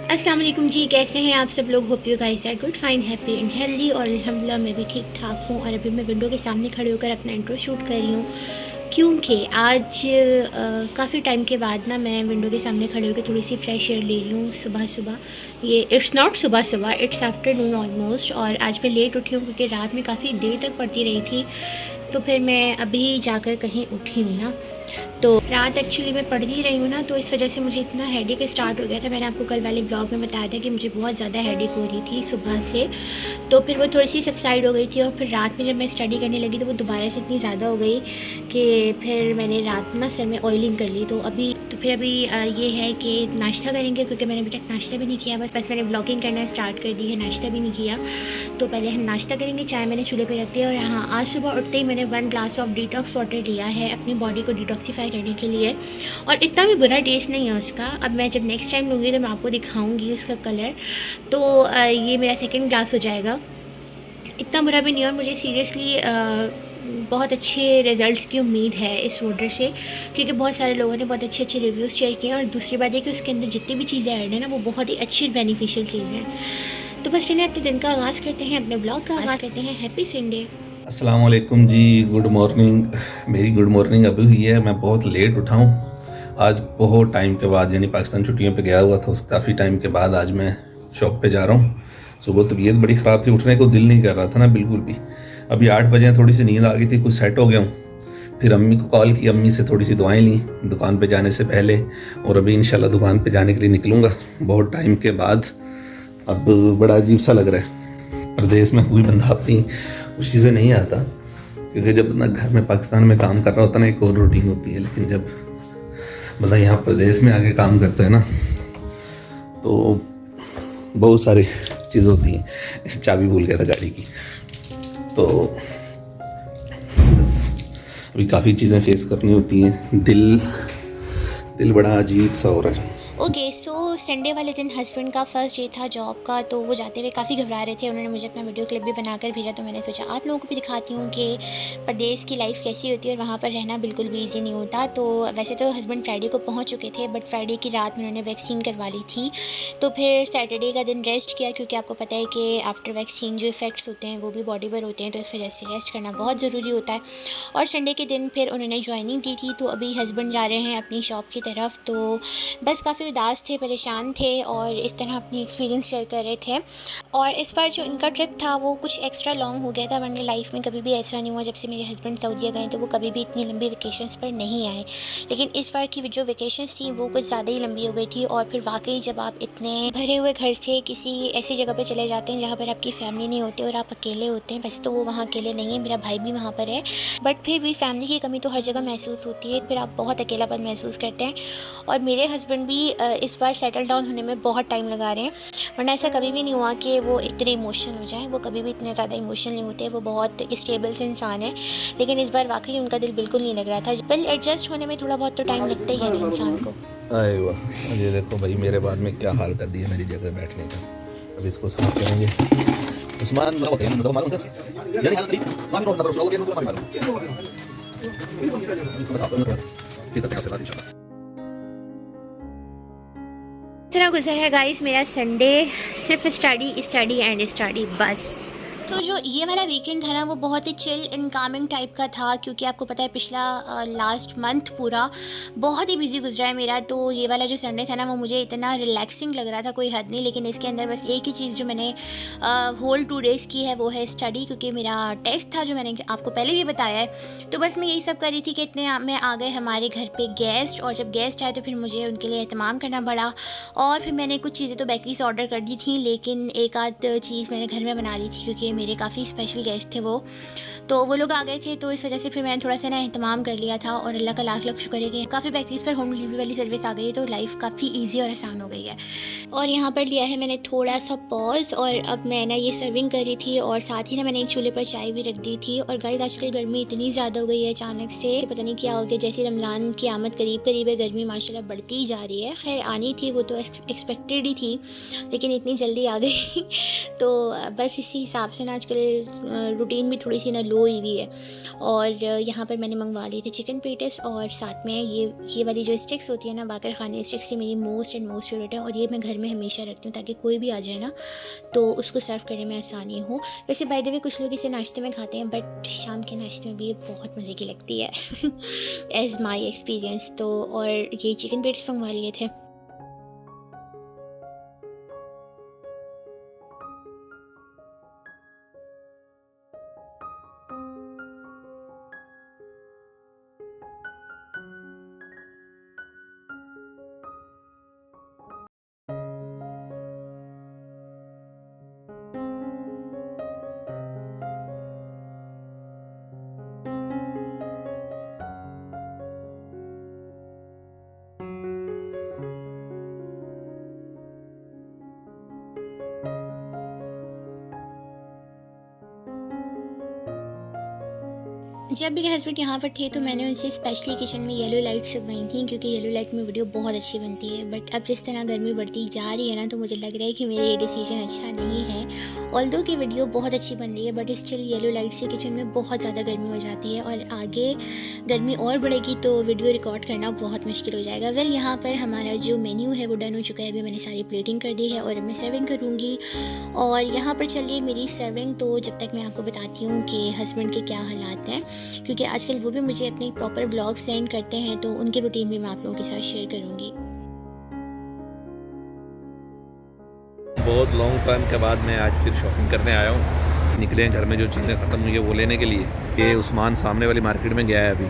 अस्सलाम वालेकुम जी, कैसे हैं आप सब लोग। Hope you guys are good, fine, happy and healthy. और अल्हम्दुलिल्लाह मैं भी ठीक ठाक हूँ। और अभी मैं विंडो के सामने खड़े होकर अपना इंट्रो शूट कर रही हूँ, क्योंकि आज काफ़ी टाइम के बाद ना मैं विंडो के सामने खड़े होकर थोड़ी सी फ्रेश एयर ले रही हूँ सुबह सुबह। ये इट्स नॉट सुबह सुबह, इट्स आफ्टरनून ऑलमोस्ट। और आज मैं लेट उठी हूँ क्योंकि रात में काफ़ी देर तक पढ़ती रही थी, तो फिर मैं अभी जाकर कहीं उठी हूँ ना। तो रात एक्चुअली मैं पढ़ ही रही हूँ ना, तो इस वजह से मुझे इतना हेडेक स्टार्ट हो गया था। मैंने आपको कल वाले ब्लॉग में बताया था कि मुझे बहुत ज़्यादा हेडेक हो रही थी सुबह से। तो फिर वो थोड़ी सी सबसाइड हो गई थी, और फिर रात में जब मैं स्टडी करने लगी तो वो दोबारा से इतनी ज़्यादा हो गई कि फिर मैंने रात में ना सर में ऑयलिंग कर ली। तो फिर अभी ये है कि नाश्ता करेंगे, क्योंकि मैंने अभी तक नाश्ता भी नहीं किया। बस मैंने ब्लॉगिंग करना स्टार्ट कर दी है, नाश्ता भी नहीं किया। तो पहले हम नाश्ता करेंगे। चाय मैंने चूल्हे पे रख दिया। और हाँ, आज सुबह उठते ही मैंने 1 ग्लास ऑफ डिटॉक्स वाटर लिया है अपनी बॉडी को डिटॉक्सीफाई करने के लिए। और इतना भी बुरा टेस्ट नहीं है उसका। अब मैं जब नेक्स्ट टाइम लूँगी तो मैं आपको दिखाऊंगी उसका कलर। तो ये मेरा सेकंड ग्लास हो जाएगा। इतना बुरा भी नहीं है, और मुझे सीरियसली बहुत अच्छे रिज़ल्ट्स की उम्मीद है इस वाटर से, क्योंकि बहुत सारे लोगों ने बहुत अच्छे अच्छे रिव्यूज़ शेयर किए हैं। और दूसरी बात है कि उसके अंदर जितनी भी चीज़ें ऐड हैं ना, वो बहुत ही अच्छी बेनिफिशियल चीज़ हैं। तो बस चलिए अपने दिन का आगाज़ करते हैं, अपने ब्लॉग का आगाज़ करते हैं। Happy Sunday. अस्सलाम वालेकुम जी, गुड मॉर्निंग। मेरी गुड मॉर्निंग अभी हुई है। मैं बहुत लेट उठा हूँ आज, बहुत टाइम के बाद, यानी पाकिस्तान छुट्टियों पे गया हुआ था, उस काफ़ी टाइम के बाद आज मैं शॉप पे जा रहा हूँ। सुबह तबीयत बड़ी ख़राब थी, उठने को दिल नहीं कर रहा था ना बिल्कुल भी। अभी 8 बजे थोड़ी सी नींद आ गई थी, कुछ सेट हो गया हूँ। फिर अम्मी को कॉल की, अम्मी से थोड़ी सी दुआएं ली दुकान पे जाने से पहले। और अभी इंशाल्लाह दुकान पे जाने के लिए निकलूँगा बहुत टाइम के बाद। अब बड़ा अजीब सा लग रहा है, प्रदेश में कोई बंदा अपनी खुशी से नहीं आता, क्योंकि जब बंदा घर में पाकिस्तान में काम कर रहा होता है ना, एक और रूटीन होती है। लेकिन जब बंदा यहाँ प्रदेश में आके काम करता है ना, तो बहुत सारी चीज़ होती हैं। चाबी भूल गया था गाड़ी की, तो बस अभी काफ़ी चीज़ें फेस करनी होती हैं। दिल बड़ा अजीब सा हो रहा है। ओके, सो संडे वाले दिन हस्बैंड का फर्स्ट डे था जॉब का, तो वो जाते हुए काफ़ी घबरा रहे थे। उन्होंने मुझे अपना वीडियो क्लिप भी बनाकर भेजा, तो मैंने सोचा आप लोगों को भी दिखाती हूँ कि प्रदेश की लाइफ कैसी होती है और वहाँ पर रहना बिल्कुल भी इजी नहीं होता। तो वैसे तो हस्बैंड फ्राइडे को पहुँच चुके थे, बट फ्राइडे की रात में उन्होंने वैक्सीन करवा ली थी। तो फिर सैटरडे का दिन रेस्ट किया, क्योंकि आपको पता है कि आफ्टर वैक्सीन जो इफ़ेक्ट्स होते हैं वो भी बॉडी पर होते हैं, तो इस वजह से रेस्ट करना बहुत ज़रूरी होता है। और संडे के दिन फिर उन्होंने ज्वाइनिंग दी थी, तो अभी हस्बैंड जा रहे हैं अपनी शॉप की तरफ। तो बस काफ़ी उदास थे, परेशान थे, और इस तरह अपनी एक्सपीरियंस शेयर कर रहे थे। और इस बार जो इनका ट्रिप था वो कुछ एक्स्ट्रा लॉन्ग हो गया था, वरना लाइफ में कभी भी ऐसा नहीं हुआ जब से मेरे हस्बैंड सऊदीया गए तो वो कभी भी इतनी लंबी वेकेशंस पर नहीं आए। लेकिन इस बार की जो वेकेशंस थी वो कुछ ज़्यादा ही लंबी हो गई थी। और फिर वाकई जब आप इतने भरे हुए घर से किसी ऐसी जगह पर चले जाते हैं जहाँ पर आपकी फैमिली नहीं होती और आप अकेले होते हैं, वैसे तो वो वहाँ अकेले नहीं है, मेरा भाई भी वहाँ पर है, बट फिर भी फैमिली की कमी तो हर जगह महसूस होती है। फिर आप बहुत अकेलापन महसूस करते हैं। और मेरे हस्बैंड भी इस बार सेटल डाउन होने में बहुत टाइम लगा रहे हैं, वरना ऐसा कभी भी नहीं हुआ कि वो इतने इमोशनल हो जाएं। वो कभी भी इतने ज़्यादा इमोशनल नहीं होते, वो बहुत स्टेबल से इंसान है। लेकिन इस बार वाकई उनका दिल बिल्कुल नहीं लग रहा था। वेल, एडजस्ट होने में थोड़ा बहुत तो टाइम लगता ही है ना इंसान को। अरे वाह, ये देखो भाई, मेरे बाद में क्या हाल कर दिया मेरी जगह बैठने का। अब इसको साफ करेंगे। उस्मान इस तरह गुजर है गाइस मेरा संडे, सिर्फ स्टडी स्टडी एंड स्टडी बस। तो जो ये वाला वीकेंड था ना, वो बहुत ही चिल एंड कामिंग टाइप का था, क्योंकि आपको पता है पिछला लास्ट मंथ पूरा बहुत ही बिजी गुजरा है मेरा। तो ये वाला जो संडे था ना, वो मुझे इतना रिलैक्सिंग लग रहा था, कोई हद नहीं। लेकिन इसके अंदर बस एक ही चीज़ जो मैंने होल 2 डेज़ की है वो है स्टडी, क्योंकि मेरा टेस्ट था जो मैंने आपको पहले भी बताया है। तो बस मैं यही सब कर रही थी कि इतने में आ गए हमारे घर पे गेस्ट, और जब गेस्ट आए तो फिर मुझे उनके लिए एहतमाम करना पड़ा। और फिर मैंने कुछ चीज़ें तो बेकरी से ऑर्डर कर दी थी, लेकिन एक आध चीज़ मैंने घर में बना ली थी, क्योंकि मेरे काफ़ी स्पेशल गेस्ट थे वो, तो वो लोग आ गए थे। तो इस वजह से फिर मैंने थोड़ा सा ना एहतमाम कर लिया था। और अल्लाह का लाख लाख शुक्र है कि काफ़ी बेकरीज पर होम डिलीवरी वाली सर्विस आ गई है, तो लाइफ काफ़ी इजी और आसान हो गई है। और यहाँ पर लिया है मैंने थोड़ा सा पॉज, और अब मैं ना ये सर्विंग कर रही थी, और साथ ही ना मैंने एक चूल्हे पर चाय भी रख दी थी। और गाइस, आजकल गर्मी इतनी ज़्यादा हो गई है अचानक से, पता नहीं क्या हो गया। जैसे रमज़ान की आमद करीब करीब है, गर्मी माशाल्लाह बढ़ती ही जा रही है। खैर आनी थी, वो तो एक्सपेक्टेड ही थी, लेकिन इतनी जल्दी आ गई तो बस इसी हिसाब से ना आजकल रूटीन भी थोड़ी सी ना लो लो हुई भी है। और यहाँ पर मैंने मंगवा लिए थे चिकन पेटिस और साथ में ये वाली जो स्टिक्स होती है ना, बाकर खाने स्टिक्स, ये मेरी मोस्ट फेवरेट है और ये मैं घर में हमेशा रखती हूँ ताकि कोई भी आ जाए ना तो उसको सर्व करने में आसानी हो। वैसे बाय द वे कुछ लोग इसे नाश्ते में खाते हैं, बट शाम के नाश्ते में भी ये बहुत मज़े की लगती है एज़ माई एक्सपीरियंस। तो और ये चिकन पेटिस मंगवा लिए थे। जब मेरे हस्बैंड यहाँ पर थे तो मैंने उनसे स्पेशली किचन में येलो लाइट्स लगवाई थी, क्योंकि येलो लाइट में वीडियो बहुत अच्छी बनती है। बट अब जिस तरह गर्मी बढ़ती जा रही है ना, तो मुझे लग रहा है कि मेरा ये डिसीजन अच्छा नहीं है। ऑल्दो कि वीडियो बहुत अच्छी बन रही है, बट स्टिल येलो लाइट से किचन में बहुत ज़्यादा गर्मी हो जाती है और आगे गर्मी और बढ़ेगी तो वीडियो रिकॉर्ड करना बहुत मुश्किल हो जाएगा। वेल, यहाँ पर हमारा जो मेन्यू है वो डन हो चुका है। अभी मैंने सारी प्लेटिंग कर दी है और अब मैं सर्विंग करूँगी। और यहाँ पर चलिए मेरी सर्विंग, तो जब तक मैं आपको बताती हूँ कि हस्बैंड के क्या हालात हैं, क्योंकि आजकल वो भी मुझे अपने प्रॉपर व्लॉग सेंड करते हैं, तो उनकी रूटीन भी मैं आप लोगों के साथ शेयर करूँगी। बहुत लॉन्ग टाइम के बाद मैं आज फिर शॉपिंग करने आया हूँ। निकले हैं घर में जो चीज़ें ख़त्म हुई है वो लेने के लिए। ये उस्मान सामने वाली मार्केट में गया है, अभी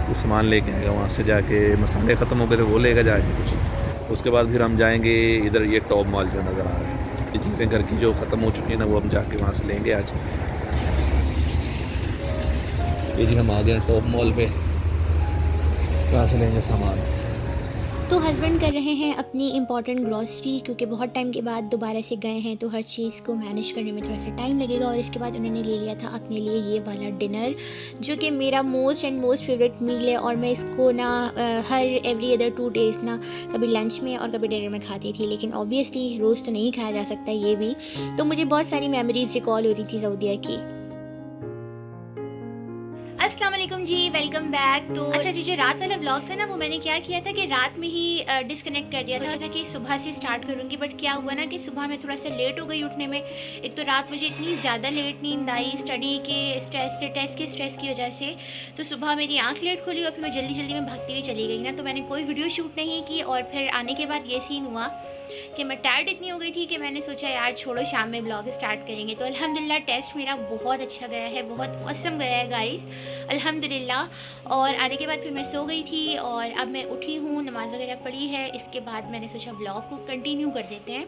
वो सामान लेके आएगा। वहाँ से जाके मसाले ख़त्म हो गए थे वो लेगा जाके कुछ। उसके बाद फिर हम जाएंगे इधर, ये टॉप मॉल जो नज़र आ रहा है। ये चीज़ें घर की जो ख़त्म हो चुकी हैं ना, वो हम जाके वहाँ से लेंगे आज। ये जी हम आ गए टॉप मॉल पे, कहाँ से लेंगे सामान। तो हस्बैंड कर रहे हैं अपनी इम्पॉर्टेंट ग्रॉसरी, क्योंकि बहुत टाइम के बाद दोबारा से गए हैं तो हर चीज़ को मैनेज करने में थोड़ा सा टाइम लगेगा। और इसके बाद उन्होंने ले लिया था अपने लिए ये वाला डिनर, जो कि मेरा मोस्ट फेवरेट मील है। और मैं इसको ना हर एवरी अदर 2 डेज़ ना कभी लंच में और कभी डिनर में खाती थी, लेकिन ऑब्वियसली रोज़ तो नहीं खाया जा सकता ये भी। तो मुझे बहुत सारी मेमोरीज रिकॉल हो रही थी सऊदीया की। अस्सलाम वालेकुम जी, वेलकम बैक। तो अच्छा जी, जो रात वाला व्लॉग था ना, वो मैंने क्या किया था कि रात में ही डिस्कनेक्ट कर दिया था कि सुबह से स्टार्ट करूँगी। बट क्या हुआ ना कि सुबह में थोड़ा सा लेट हो गई उठने में। एक तो रात मुझे इतनी ज़्यादा लेट नींद आई स्टडी के स्ट्रेस से, टेस्ट के स्ट्रेस की वजह से। तो सुबह मेरी आँख लेट खुली और फिर मैं जल्दी में भागती हुई चली गई ना, तो मैंने कोई वीडियो शूट नहीं की। और फिर आने के बाद ये सीन हुआ कि मैं टायर्ड इतनी हो गई थी कि मैंने सोचा यार छोड़ो, शाम में ब्लॉग स्टार्ट करेंगे। तो अल्हम्दुलिल्लाह टेस्ट मेरा बहुत अच्छा गया है, बहुत औसम गया है गाइस, अल्हम्दुलिल्लाह। और आने के बाद फिर मैं सो गई थी और अब मैं उठी हूँ, नमाज़ वगैरह पढ़ी है। इसके बाद मैंने सोचा ब्लॉग को कंटिन्यू कर देते हैं।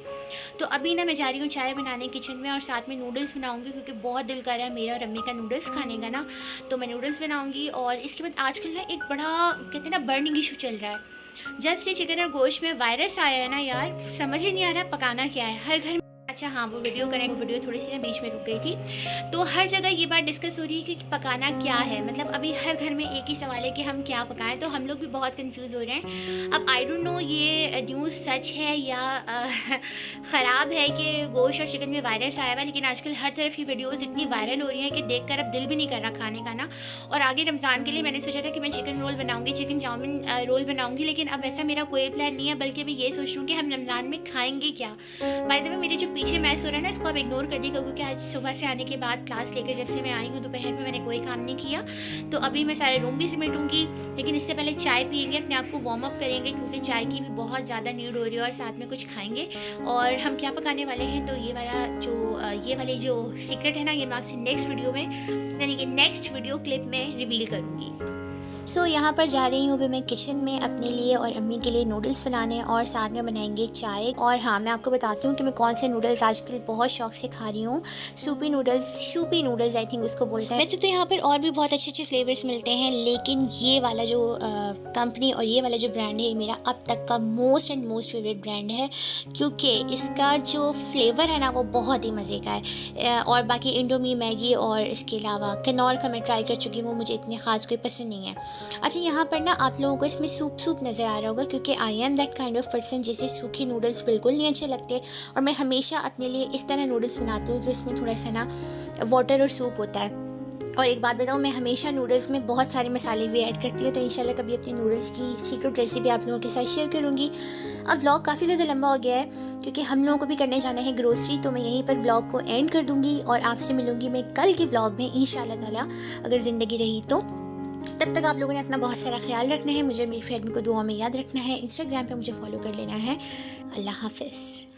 तो अभी ना मैं जा रही हूँ चाय बनाने किचन में, और साथ में नूडल्स बनाऊँगी, क्योंकि बहुत दिल कर रहा है मेरा और अम्मी का नूडल्स खाने का ना। तो मैं नूडल्स बनाऊँगी। और इसके बाद आजकल ना एक बड़ा कहते हैं ना बर्निंग इशू चल रहा है। जब से चिकन और गोश्त में वायरस आया है ना यार, समझ ही नहीं आ रहा पकाना क्या है हर घर में। अच्छा हाँ, वो वीडियो करेंगे, वीडियो थोड़ी सी ना बीच में रुक गई थी। तो हर जगह ये बात डिस्कस हो रही है कि पकाना क्या है। मतलब अभी हर घर में एक ही सवाल है कि हम क्या पकाएं। तो हम लोग भी बहुत कंफ्यूज हो रहे हैं। अब आई डोंट नो ये न्यूज़ सच है या ख़राब है कि गोश्त और चिकन में वायरस आया हुआ है, लेकिन आजकल हर तरफ ये वीडियोज़ इतनी वायरल हो रही हैं कि देख कर अब दिल भी नहीं कर रहा खाने का ना। और आगे रमज़ान के लिए मैंने सोचा था कि मैं चिकन रोल बनाऊँगी, चिकन चाउमीन रोल बनाऊँगी, लेकिन अब ऐसा मेरा कोई प्लान नहीं है। बल्कि अभी ये सोच रही हूँ कि हम रमज़ान में खाएँगे क्या। बाय द वे, मेरे जो पीछे मैच हो रहा है ना, इसको आप इग्नोर कर दीजिएगा, क्योंकि आज सुबह से आने के बाद क्लास लेकर जब से मैं आई हूँ दोपहर में मैंने कोई काम नहीं किया। तो अभी मैं सारे रूम भी समेटूंगी, लेकिन इससे पहले चाय पियेंगे, अपने आप को वार्म अप करेंगे, क्योंकि चाय की भी बहुत ज़्यादा नीड हो रही है। और साथ में कुछ खाएंगे। और हम क्या पकाने वाले हैं, तो ये वाली जो सीक्रेट है ना, ये मैं आपसे नेक्स्ट वीडियो में, यानी कि नेक्स्ट वीडियो क्लिप में रिवील करूँगी। सो यहाँ पर जा रही हूँ अभी मैं किचन में अपने लिए और अम्मी के लिए नूडल्स बनाने, और साथ में बनाएंगे चाय। और हाँ, मैं आपको बताती हूँ कि मैं कौन से नूडल्स आजकल बहुत शौक से खा रही हूँ। शूपी नूडल्स आई थिंक उसको बोलते हैं। वैसे तो यहाँ पर और भी बहुत अच्छे फ्लेवर्स मिलते हैं, लेकिन ये वाला जो कंपनी और ये वाला जो ब्रांड है, मेरा अब तक का मोस्ट फेवरेट ब्रांड है, क्योंकि इसका जो फ्लेवर है ना वो बहुत ही मज़े का है। और बाकी इंडोमी, मैगी और इसके अलावा कनौर का मैं ट्राई कर चुकी हूँ, मुझे इतने ख़ास कोई पसंद नहीं है। अच्छा, यहाँ पर ना आप लोगों को इसमें सूप नज़र आ रहा होगा, क्योंकि I am that kind of person जिसे सूखे नूडल्स बिल्कुल नहीं अच्छे लगते। और मैं हमेशा अपने लिए इस तरह नूडल्स बनाती हूँ जो इसमें थोड़ा सा ना वाटर और सूप होता है। और एक बात बताऊँ, मैं हमेशा नूडल्स में बहुत सारे मसाले भी ऐड करती हूँ, तो इंशाल्लाह कभी अपनी नूडल्स की सीक्रेट रेसिपी आप लोगों के साथ शेयर करूँगी। अब व्लॉग काफ़ी ज़्यादा लंबा हो गया है क्योंकि हम लोगों को भी करने जाना है ग्रोसरी, तो मैं यहीं पर व्लॉग को एंड कर दूँगी और आपसे मिलूँगी मैं कल के व्लॉग में इंशाल्लाह ताला, अगर ज़िंदगी रही तो। तब तक आप लोगों ने अपना बहुत सारा ख्याल रखना है, मुझे मेरी फैमिली को दुआ में याद रखना है, इंस्टाग्राम पे मुझे फॉलो कर लेना है। अल्लाह हाफ़िज़।